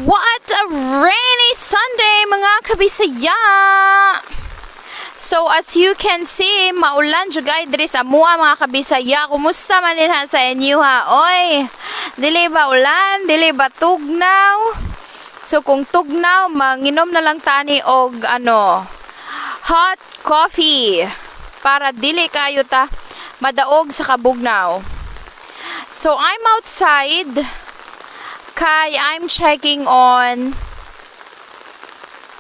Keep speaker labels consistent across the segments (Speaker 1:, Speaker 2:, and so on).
Speaker 1: What a rainy Sunday mga kabisaya! So as you can see, maulan jud guys diri sa amua mga kabisaya. Kumusta man din sa inyo ha? Oy, dili ba ulan? Dili ba tugnaw? So kung tugnaw, manginom na lang tani og hot coffee para dili kayo ta madaog sa kabugnaw. So I'm outside kay I'm checking on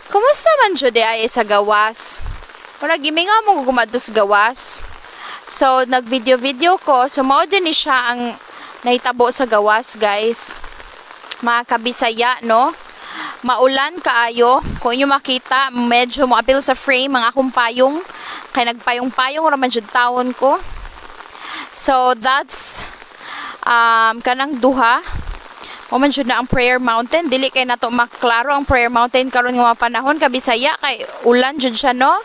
Speaker 1: kumusta man jud ay sa gawas. Ora gimingaw mo gumadto sa gawas. So nag-video ko, so mao din ni siya ang nahitabo sa gawas, guys. Mga kabisaya, no? Maulan kaayo. Kung inyo makita, medyo mo apil sa frame mga akong payong. Kay nagpayong-payong ra man jud taon ko. So that's kanang duha. O man jud na ang Prayer Mountain, dili kay nato maklaro ang Prayer Mountain karon nga mga panahon kabisaya kay ulan jud siya, no?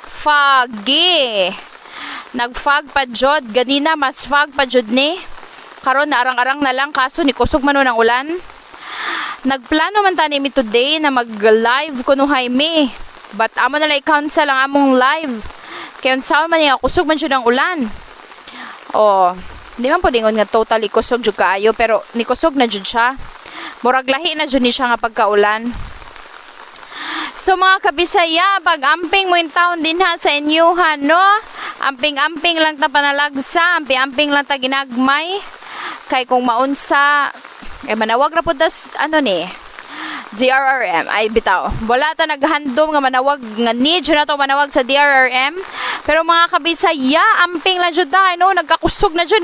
Speaker 1: Foggy. Nag-fog pa jud, ganina mas fog pa jud ni. Karon naarang-arang na lang kaso ni kusog man ng ulan. Nagplano man tani mi today na mag-live kuno Jaime. But amo na lang i-cancel ang among live. Kay unsaon man nga kusog man jud ang ulan. Oh, di man po dingon nga totally kusog jud kaayo pero ni kusog na jud siya. Murag lahi na jud ni siya nga pagkaulan. So mga kabisaya, pag amping mo yung taon din ha sa inyo ha, no? Amping-amping lang ta panalagsa, amping-amping lang ta ginagmay. Kay kung maunsa, manawag ra po das, DRRM, ay bitaw. Wala ta naghandom nga manawag, nga need na to manawag sa DRRM. Pero mga kabisaya, amping lang jud ta, no? Nagkakusog na jud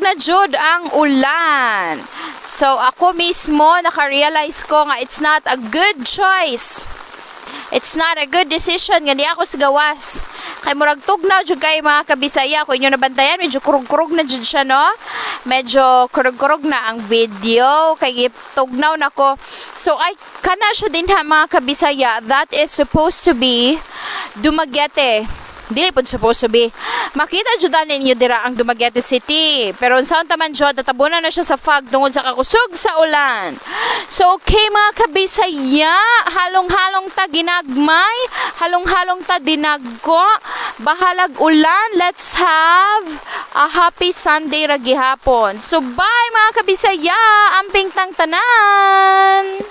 Speaker 1: na jud ang ulan. So ako mismo naka-realize ko nga it's not a good choice. It's not a good decision nga di ako sa gawas. Kay murag tugnaw jud kay mga kabisaya, kung inyo nabantayan medyo kurog-kurog na jud siya, no? Medyo kurog-kurog na ang video kay tugnaw nako. So ay kana siya din ha mga kabisaya, that is supposed to be Dumaguete. Dili po supposed to be. Makita jud ninyo dira ang Dumaguete City. Pero unsaon taman jud natabunan na siya sa fog tungod sa kakusog sa ulan. So okay mga kabisaya, halong-halong ta ginagmay, halong-halong ta dinagko, bahalag ulan. Let's have a happy Sunday ra gihapon. So bye mga kabisaya, amping tang tanan.